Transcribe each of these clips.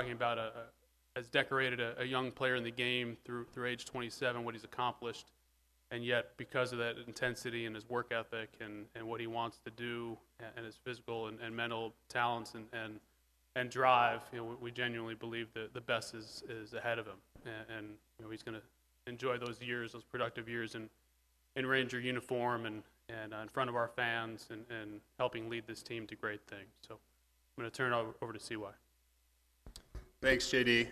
talking about has decorated a young player in the game through age 27, what he's accomplished, and yet because of that intensity and his work ethic and what he wants to do and his physical and mental talents and drive, we genuinely believe that the best is ahead of him, and he's going to enjoy those years, those productive years in Ranger uniform and in front of our fans and helping lead this team to great things. So I'm going to turn it over to CY. Thanks, JD.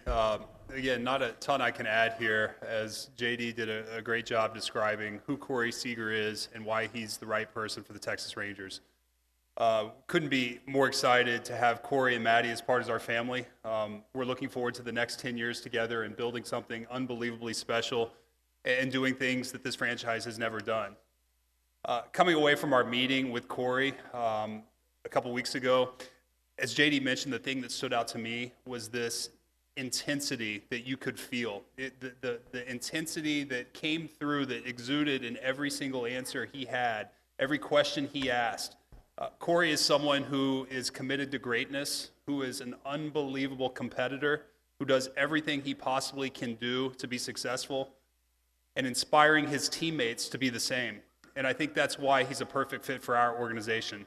Again, not a ton I can add here, as JD did a great job describing who Corey Seager is and why he's the right person for the Texas Rangers. Couldn't be more excited to have Corey and Maddie as part of our family. We're looking forward to the next 10 years together and building something unbelievably special and doing things that this franchise has never done. Coming away from our meeting with Corey a couple weeks ago, as JD mentioned, the thing that stood out to me was this intensity that you could feel. The intensity that came through, that exuded in every single answer he had, every question he asked. Corey is someone who is committed to greatness, who is an unbelievable competitor, who does everything he possibly can do to be successful, and inspiring his teammates to be the same. And I think that's why he's a perfect fit for our organization.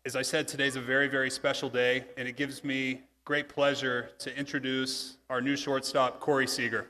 As I said, today's a very, very special day, and it gives me great pleasure to introduce our new shortstop, Corey Seager.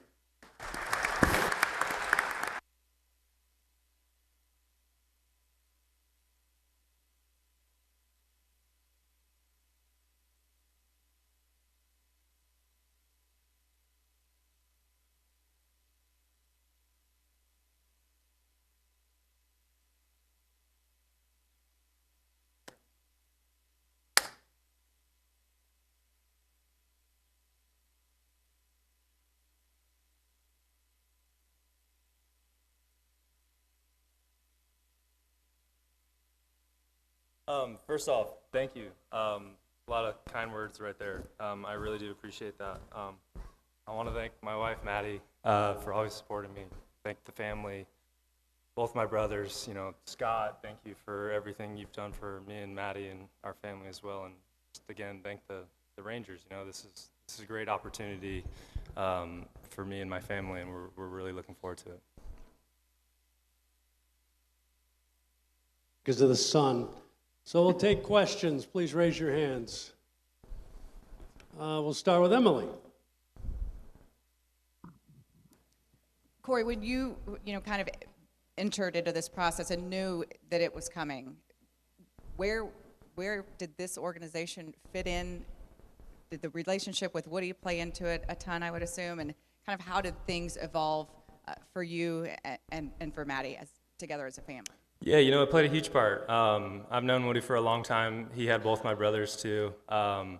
First off, thank you. A lot of kind words right there. I really do appreciate that. I want to thank my wife, Maddie, for always supporting me. Thank the family, both my brothers. Scott, thank you for everything you've done for me and Maddie and our family as well. And just again, thank the Rangers. This is a great opportunity for me and my family, and we're really looking forward to it. Because of the sun. So we'll take questions. Please raise your hands. We'll start with Emily. Corey, when you kind of entered into this process and knew that it was coming, where did this organization fit in? Did the relationship with Woody play into it a ton, I would assume? And kind of how did things evolve for you and for Maddie together as a family? Yeah, it played a huge part. I've known Woody for a long time. He had both my brothers too. And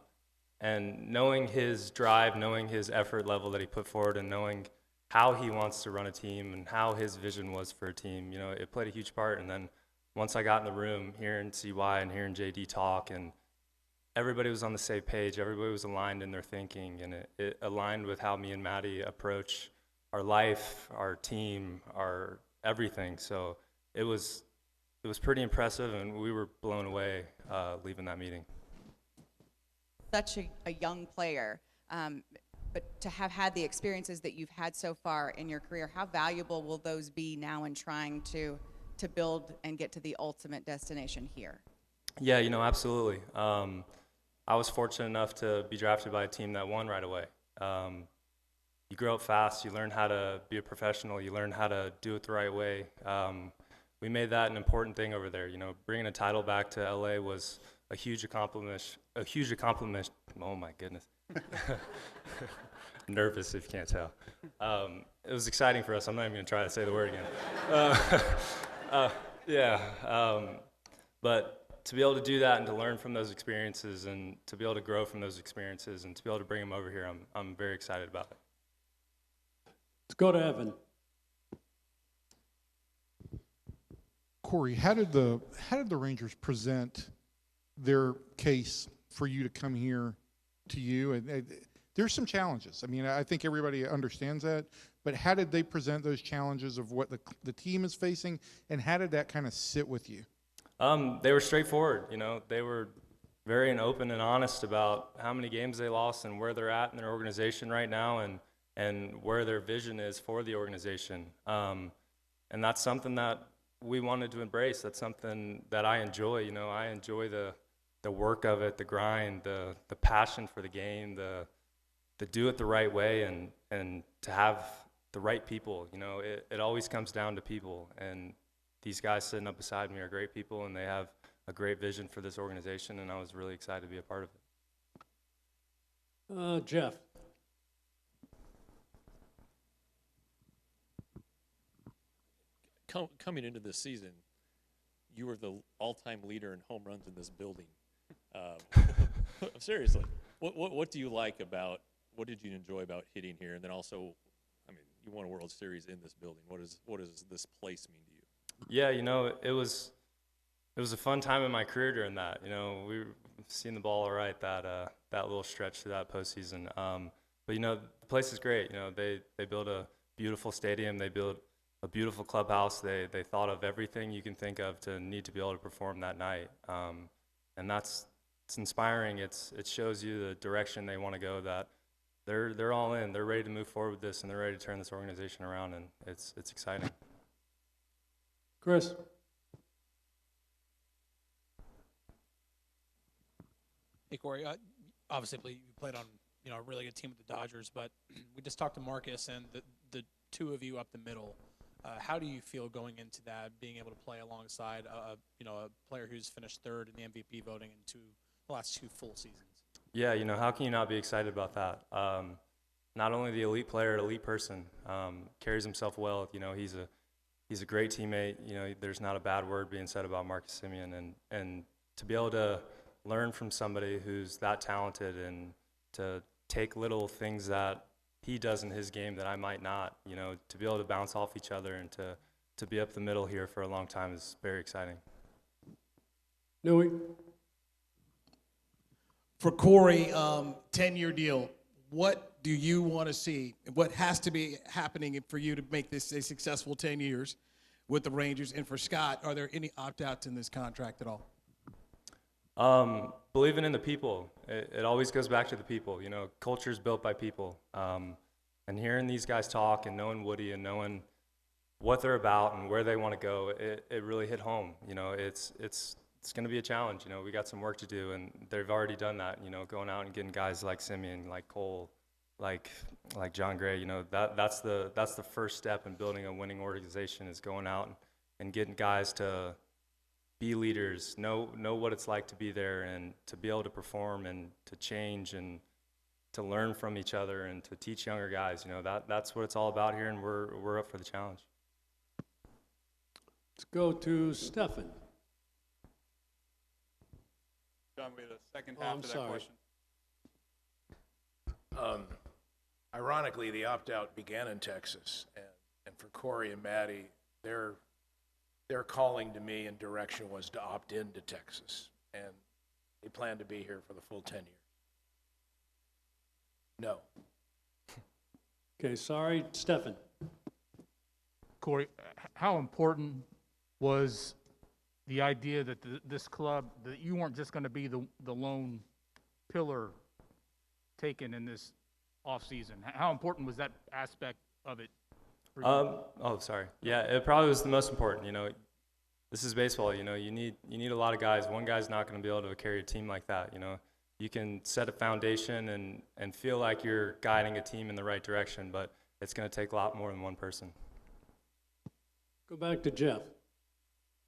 knowing his drive, knowing his effort level that he put forward, and knowing how he wants to run a team and how his vision was for a team, it played a huge part. And then once I got in the room, hearing CY and hearing JD talk, and everybody was on the same page, everybody was aligned in their thinking, and it aligned with how me and Maddie approach our life, our team, our everything. So it was pretty impressive, and we were blown away leaving that meeting. Such a young player, but to have had the experiences that you've had so far in your career, how valuable will those be now in trying to build and get to the ultimate destination here? Yeah, absolutely. I was fortunate enough to be drafted by a team that won right away. You grow up fast, you learn how to be a professional, you learn how to do it the right way. We made that an important thing over there. Bringing a title back to LA was a huge accomplishment. Oh my goodness. Nervous if you can't tell. It was exciting for us. I'm not even gonna try to say the word again. But to be able to do that and to learn from those experiences and to be able to grow from those experiences and to be able to bring them over here, I'm very excited about it. Let's go to Evan. Corey, how did the Rangers present their case for you to come here to you? And there's some challenges. I mean, I think everybody understands that. But how did they present those challenges of what the team is facing, and how did that kind of sit with you? They were straightforward. They were very open and honest about how many games they lost and where they're at in their organization right now, and where their vision is for the organization. And that's something that we wanted to embrace. That's something that I enjoy. You know, I enjoy the work of it, the grind, the passion for the game, the do it the right way, and to have the right people. You know, it always comes down to people, and these guys sitting up beside me are great people, and they have a great vision for this organization, and I was really excited to be a part of it. Jeff. Coming into this season, you were the all-time leader in home runs in this building. Seriously, what do you like about? What did you enjoy about hitting here? And then also, I mean, you won a World Series in this building. What does this place mean to you? Yeah, you know, it was a fun time in my career during that. You know, we were seeing the ball all right that little stretch through that postseason. But you know, the place is great. You know, they built a beautiful stadium. They built a beautiful clubhouse. They thought of everything you can think of to need to be able to perform that night. And it's inspiring. It shows you the direction they want to go. That they're all in. They're ready to move forward with this, and they're ready to turn this organization around. And it's exciting. Chris. Hey, Corey. Obviously, you played on a really good team with the Dodgers, but we just talked to Marcus, and the two of you up the middle. How do you feel going into that, being able to play alongside a player who's finished third in the MVP voting in the last 2 full seasons? Yeah, you know, how can you not be excited about that? Not only the elite player, elite person, carries himself well. You know, he's a great teammate. You know, there's not a bad word being said about Marcus Semien, and to be able to learn from somebody who's that talented and to take little things that he does in his game that I might not, you know, to be able to bounce off each other and to be up the middle here for a long time is very exciting. Nui. For Corey, 10-year deal, what do you want to see? What has to be happening for you to make this a successful 10 years with the Rangers? And for Scott, are there any opt-outs in this contract at all? Believing in the people. It always goes back to the people. You know, culture's built by people. And hearing these guys talk and knowing Woody and knowing what they're about and where they want to go, it really hit home. You know, it's going to be a challenge. You know, we got some work to do, and they've already done that. You know, going out and getting guys like Semien, like Cole, like John Gray. You know, that's the first step in building a winning organization, is going out and getting guys to be leaders, know what it's like to be there, and to be able to perform and to change and to learn from each other and to teach younger guys. You know, that's what it's all about here, and we're up for the challenge. Let's go to Stefan. John, we had a second Oh, half I'm to that sorry. question. Ironically, the opt-out began in Texas, and for Corey and Maddie, their calling to me and direction was to opt into Texas, and they plan to be here for the full 10 years. No. Okay, sorry, Stefan. Corey, how important was the idea that this club, that you weren't just going to be the lone pillar taken in this offseason? How important was that aspect of it for you? Oh, sorry. Yeah, it probably was the most important. You know, this is baseball. You know, you need a lot of guys. One guy's not going to be able to carry a team like that. You know, you can set a foundation and feel like you're guiding a team in the right direction, but it's going to take a lot more than one person. Go back to Jeff.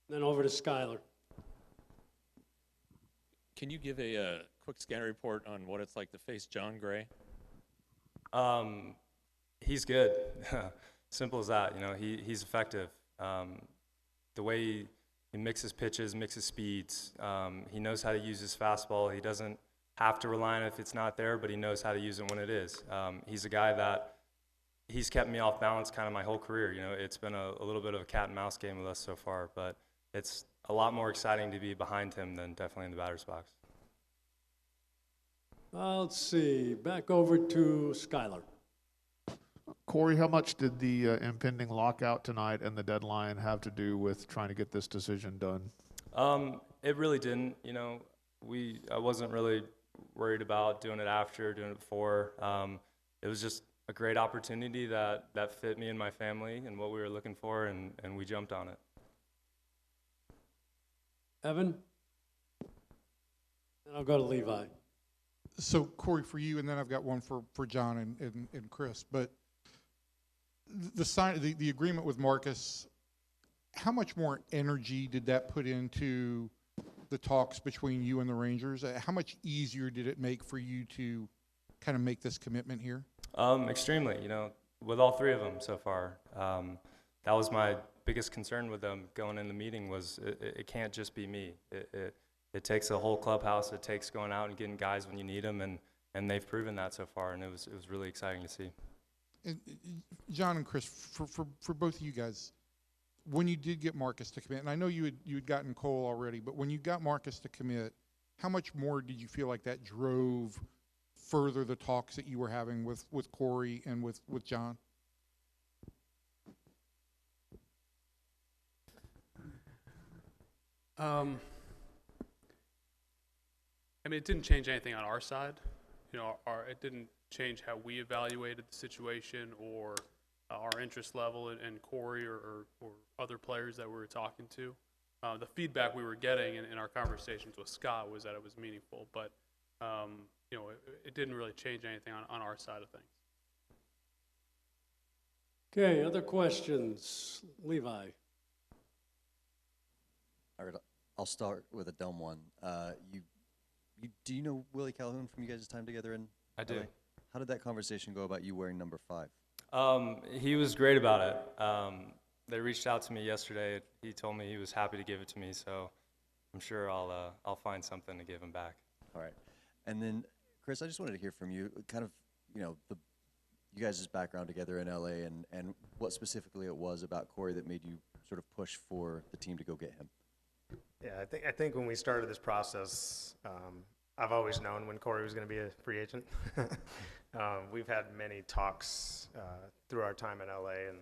Then over to Skylar. Can you give a quick scan report on what it's like to face John Gray? He's good. Simple as that. You know, he's effective. The way he mixes pitches, mixes speeds. He knows how to use his fastball. He doesn't have to rely on it if it's not there, but he knows how to use it when it is. He's a guy that he's kept me off balance kind of my whole career. You know, it's been a little bit of a cat and mouse game with us so far, but it's a lot more exciting to be behind him than definitely in the batter's box. Let's see. Back over to Skylar. Corey, how much did the impending lockout tonight and the deadline have to do with trying to get this decision done? It really didn't. You know, I wasn't really worried about doing it after, doing it before. It was just a great opportunity that fit me and my family and what we were looking for, and we jumped on it. Evan? And I'll go to Levi. So Corey, for you, and then I've got one for John and Chris. But the agreement with Marcus, how much more energy did that put into the talks between you and the Rangers? How much easier did it make for you to kind of make this commitment here? Extremely, with all three of them so far. That was my biggest concern with them going in the meeting was it can't just be me. It takes a whole clubhouse. It takes going out and getting guys when you need them, and they've proven that so far, and it was really exciting to see. And John and Chris, for both of you guys, when you did get Marcus to commit, and I know you had gotten Cole already, but when you got Marcus to commit, how much more did you feel like that drove further the talks that you were having with Corey and with John? I mean, it didn't change anything on our side. It didn't change how we evaluated the situation or our interest level in Corey or other players that we were talking to. The feedback we were getting in our conversations with Scott was that it was meaningful, but it didn't really change anything on our side of things. Okay, other questions? Levi? All right, I'll start with a dumb one. Do you know Willie Calhoun from you guys' time together in I do. LA? How did that conversation go about you wearing number 5? He was great about it. They reached out to me yesterday. He told me he was happy to give it to me, so I'm sure I'll find something to give him back. All right. And then, Chris, I just wanted to hear from you, kind of, you guys' background together in LA and what specifically it was about Corey that made you sort of push for the team to go get him. Yeah, I think when we started this process, I've always known when Corey was going to be a free agent. We've had many talks through our time in LA, and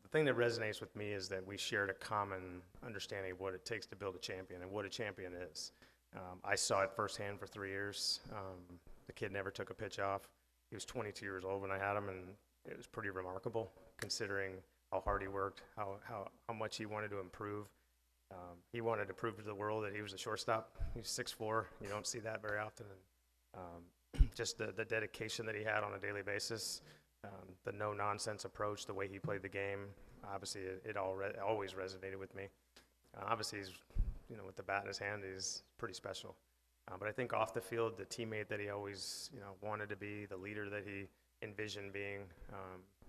the thing that resonates with me is that we shared a common understanding of what it takes to build a champion and what a champion is. I saw it firsthand for 3 years. The kid never took a pitch off. He was 22 years old when I had him, and it was pretty remarkable considering how hard he worked, how much he wanted to improve. He wanted to prove to the world that he was a shortstop. He's 6'4". You don't see that very often. And, just the dedication that he had on a daily basis, the no-nonsense approach, the way he played the game, obviously it always resonated with me. Obviously, he's, with the bat in his hand, he's pretty special. But I think off the field, the teammate that he always, wanted to be, the leader that he envisioned being.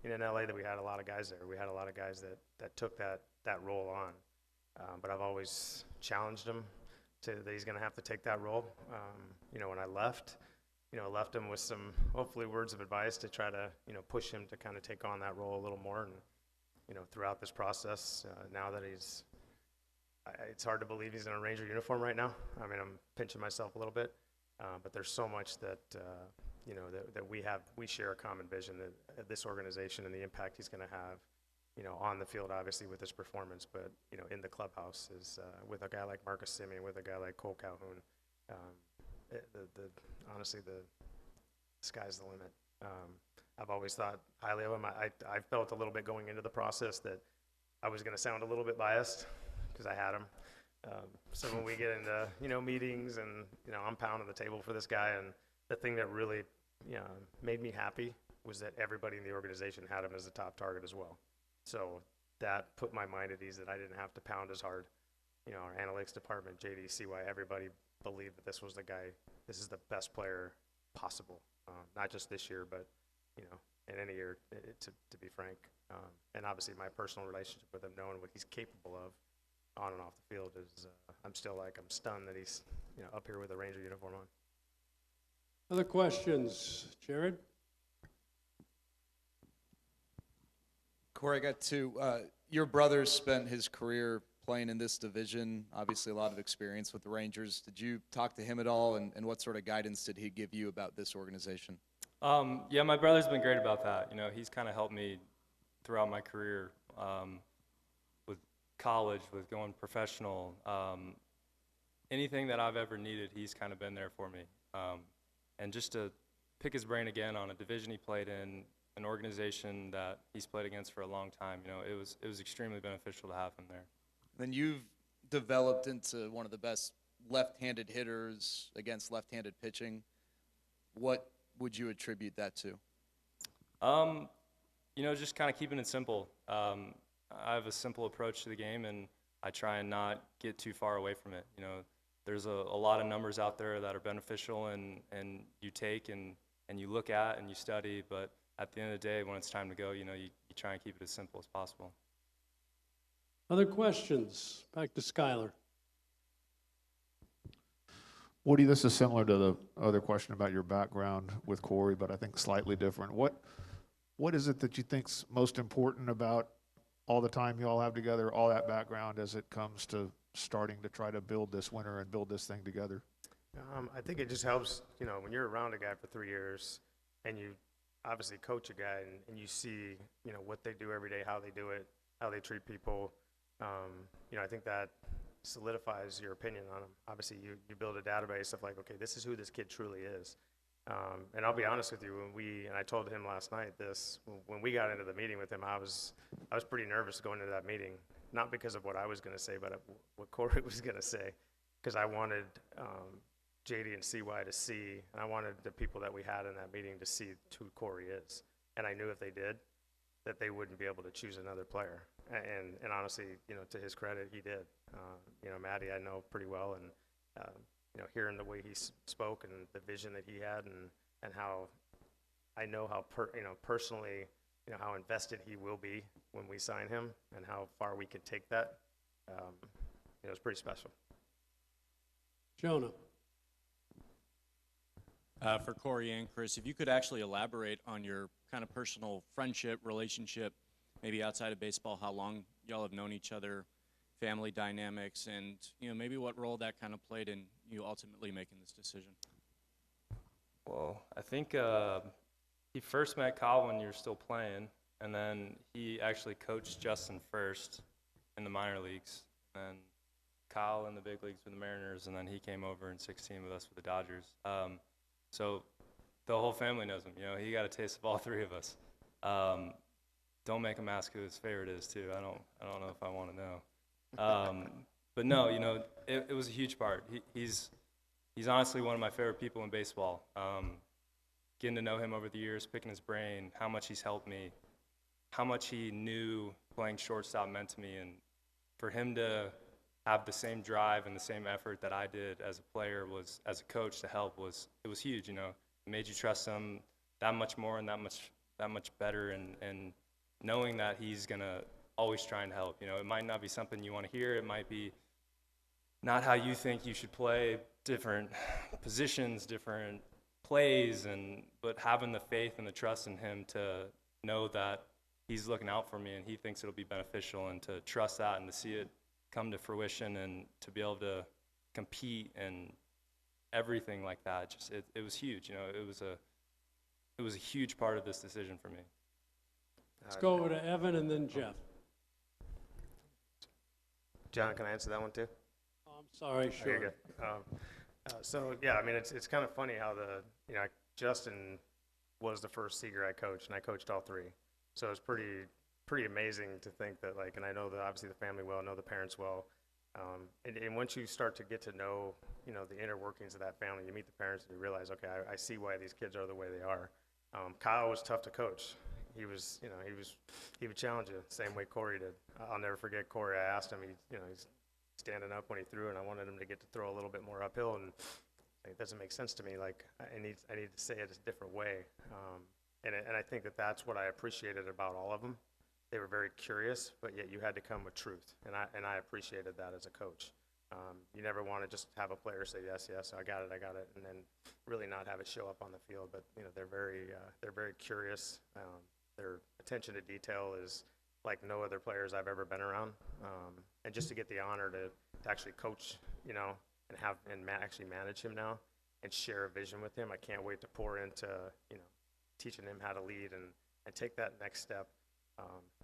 In LA, that we had a lot of guys there. We had a lot of guys that took that role on. But I've always challenged him that he's going to have to take that role. When I left him with some, hopefully, words of advice to try to, push him to kind of take on that role a little more. And, throughout this process, now that it's hard to believe he's in a Ranger uniform right now. I mean, I'm pinching myself a little bit. But there's so much that, that we share a common vision that this organization and the impact he's going to have. On the field, obviously, with his performance, but, in the clubhouse is with a guy like Marcus Semien, with a guy like Cole Calhoun, honestly, the sky's the limit. I've always thought highly of him. I felt a little bit going into the process that I was going to sound a little bit biased because I had him. So when we get into, meetings and, I'm pounding the table for this guy, and the thing that really, made me happy was that everybody in the organization had him as a top target as well. So that put my mind at ease that I didn't have to pound as hard. Our analytics department, JD, CY, everybody believed that this was the guy, this is the best player possible. Not just this year, but, in any year, to be frank. And obviously my personal relationship with him, knowing what he's capable of on and off the field is, I'm stunned that he's, up here with a Ranger uniform on. Other questions? Jared? Corey, I got two. Your brother spent his career playing in this division, obviously a lot of experience with the Rangers. Did you talk to him at all, and what sort of guidance did he give you about this organization? Yeah, my brother's been great about that. He's kind of helped me throughout my career with college, with going professional. anything that I've ever needed, he's kind of been there for me. And just to pick his brain again on a division he played in, an organization that he's played against for a long time, it was extremely beneficial to have him there. Then you've developed into one of the best left-handed hitters against left-handed pitching. What would you attribute that to? Just kind of keeping it simple. I have a simple approach to the game, and I try and not get too far away from it. There's a lot of numbers out there that are beneficial, and you take and you look at and you study, but at the end of the day, when it's time to go, you try and keep it as simple as possible. Other questions? Back to Skylar. Woody, this is similar to the other question about your background with Corey, but I think slightly different. What is it that you think's most important about all the time you all have together, all that background, as it comes to starting to try to build this winter and build this thing together? I think it just helps, when you're around a guy for 3 years and you obviously coach a guy and you see, what they do every day, how they do it, how they treat people. I think that solidifies your opinion on them. Obviously, you build a database of like, okay, this is who this kid truly is. And I'll be honest with you, and I told him last night this, when we got into the meeting with him, I was pretty nervous going into that meeting, not because of what I was going to say, but what Corey was going to say, because I wanted JD and CY to see, and I wanted the people that we had in that meeting to see who Corey is. And I knew if they did, that they wouldn't be able to choose another player. And honestly, to his credit, he did. Matty I know pretty well, and hearing the way he spoke and the vision that he had, and how I know how personally, how invested he will be when we sign him, and how far we can take that. It was pretty special. Jonah. For Corey and Chris, if you could actually elaborate on your kind of personal friendship, relationship, maybe outside of baseball, how long y'all have known each other, family dynamics, and maybe what role that kind of played in you ultimately making this decision. Well, I think he first met Kyle when you were still playing, and then he actually coached Justin first in the minor leagues, and Kyle in the big leagues with the Mariners, and then he came over in 16 with us with the Dodgers. So the whole family knows him. He got a taste of all three of us. Don't make him ask who his favorite is too. I don't know if I want to know. But no, it was a huge part. He's honestly one of my favorite people in baseball. Getting to know him over the years, picking his brain, how much he's helped me, how much he knew playing shortstop meant to me, and for him to have the same drive and the same effort that I did as a player as a coach to help it was huge. It made you trust him that much more and that much better, and knowing that he's gonna always try and help. It might not be something you want to hear. It might be not how you think you should play, different positions, different plays, but having the faith and the trust in him to know that he's looking out for me and he thinks it'll be beneficial, and to trust that and to see it come to fruition and to be able to compete and everything like that. Just it was huge. It was a huge part of this decision for me. Let's go over to Evan and then Jeff. John, can I answer that one too? Oh, I'm sorry, sure. You're good. So yeah, it's kind of funny how Justin was the first Seager I coached, and I coached all three. So it's pretty amazing to think that, and I know obviously the family well, know the parents well, and once you start to get to know, the inner workings of that family, you meet the parents and you realize, okay, I see why these kids are the way they are. Kyle was tough to coach. He would challenge you the same way Corey did. I'll never forget Corey. I asked him, he's standing up when he threw, and I wanted him to get to throw a little bit more uphill, and it doesn't make sense to me. Like, I need to say it a different way. And I think that's what I appreciated about all of them. They were very curious, but yet you had to come with truth, and I appreciated that as a coach. You never want to just have a player say yes, I got it, and then really not have it show up on the field. But they're very curious. Their attention to detail is like no other players I've ever been around. And just to get the honor to actually coach, and actually manage him now and share a vision with him, I can't wait to pour into teaching him how to lead and take that next step.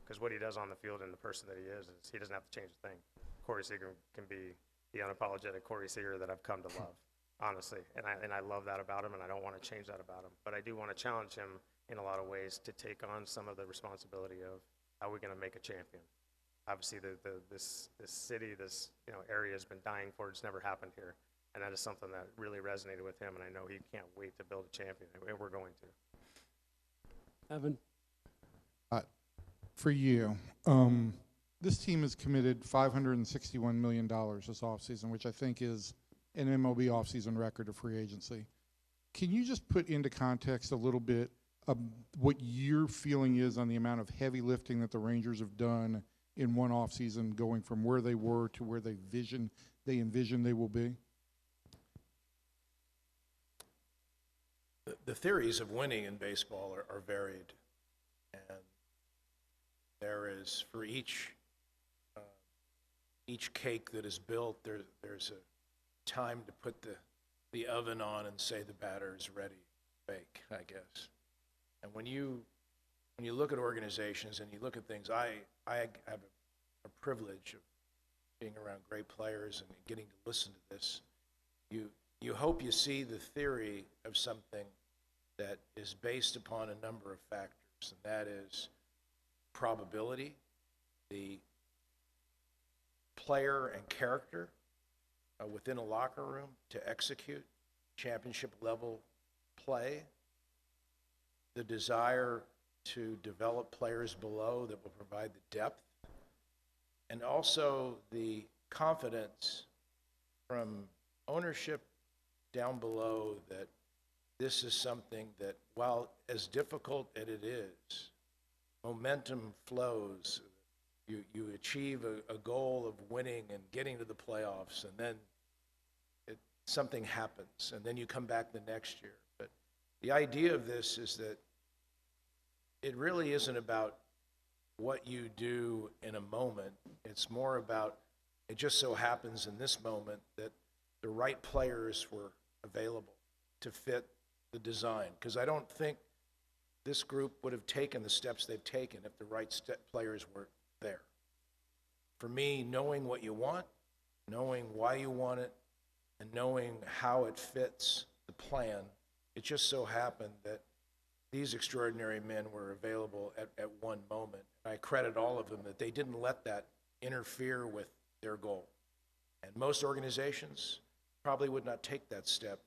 Because what he does on the field and the person that he is he doesn't have to change a thing. Corey Seager can be the unapologetic Corey Seager that I've come to love, honestly. And I love that about him, and I don't want to change that about him. But I do want to challenge him in a lot of ways to take on some of the responsibility of how we're going to make a champion. Obviously, this city, this area has been dying for it. It's never happened here. And that is something that really resonated with him, and I know he can't wait to build a champion, and we're going to. Evan? For you, this team has committed $561 million this offseason, which I think is an MLB offseason record of free agency. Can you just put into context a little bit of what your feeling is on the amount of heavy lifting that the Rangers have done in one offseason, going from where they were to where they envision they will be? The theories of winning in baseball are varied, and there is, for each cake that is built, there's a time to put the oven on and say the batter is ready to bake, I guess. And when you look at organizations and you look at things, I have a privilege of being around great players and getting to listen to this. You hope you see the theory of something that is based upon a number of factors, and that is probability, the player and character within a locker room to execute championship level play, the desire to develop players below that will provide the depth, and also the confidence from ownership down below that this is something that, while as difficult as it is, momentum flows. You achieve a goal of winning and getting to the playoffs, and then something happens, and then you come back the next year. But the idea of this is that it really isn't about what you do in a moment. It's more about, it just so happens in this moment that the right players were available to fit the design. Because I don't think this group would have taken the steps they've taken if the right players weren't there. For me, knowing what you want, knowing why you want it, and knowing how it fits the plan, it just so happened that these extraordinary men were available at one moment. And I credit all of them that they didn't let that interfere with their goal. And most organizations probably would not take that step,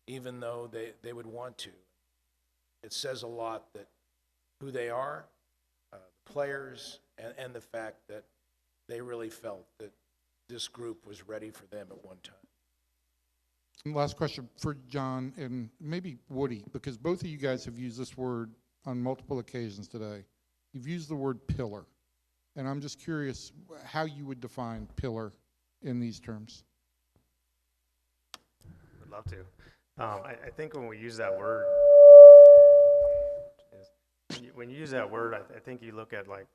even though they would want to. It says a lot that who they are, the players, and the fact that they really felt that this group was ready for them at one time. And last question for John and maybe Woody, because both of you guys have used this word on multiple occasions today. You've used the word pillar, and I'm just curious how you would define pillar in these terms. I'd love to. I think when we use that word, when you use that word, I think you look at like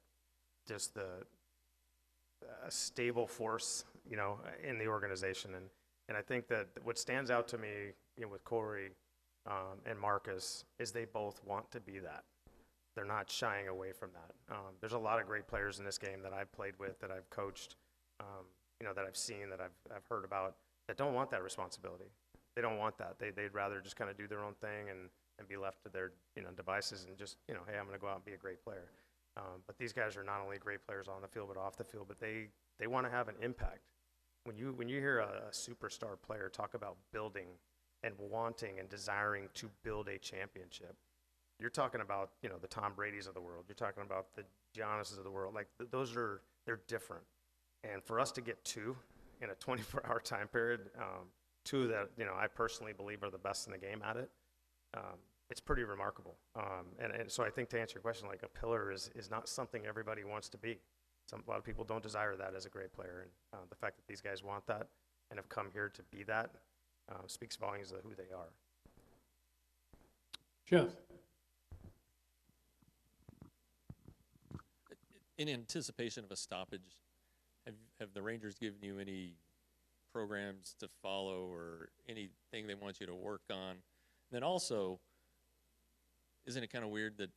just a stable force, in the organization, and I think that what stands out to me, with Corey and Marcus is they both want to be that. They're not shying away from that. There's a lot of great players in this game that I've played with, that I've coached, that I've seen, that I've heard about, that don't want that responsibility. They don't want that. They'd rather just kind of do their own thing and be left to their devices and just, hey, I'm going to go out and be a great player. But these guys are not only great players on the field but off the field, but they want to have an impact. When you hear a superstar player talk about building and wanting and desiring to build a championship, you're talking about the Tom Brady's of the world. You're talking about the Giannis's of the world. Like they're different. And for us to get two in a 24-hour time period, two that I personally believe are the best in the game at it, it's pretty remarkable. And so I think, to answer your question, like, a pillar is not something everybody wants to be. A lot of people don't desire that as a great player, and the fact that these guys want that and have come here to be that speaks volumes of who they are. Jeff. In anticipation of a stoppage, have the Rangers given you any programs to follow or anything they want you to work on? And then also, isn't it kind of weird that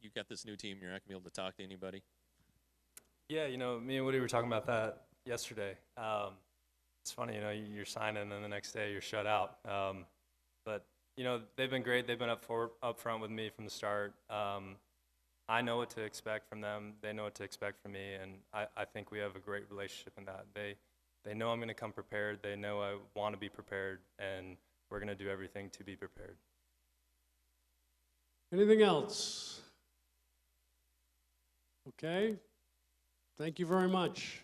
you've got this new team, you're not going to be able to talk to anybody? Yeah, me and Woody were talking about that yesterday. it's funny, you know, you're signing and then the next day you're shut out. But you know, they've been great. They've been up front with me from the start. I know what to expect from them. They know what to expect from me, and I think we have a great relationship in that. They know I'm going to come prepared. They know I want to be prepared, and we're going to do everything to be prepared. Anything else? Okay. Thank you very much.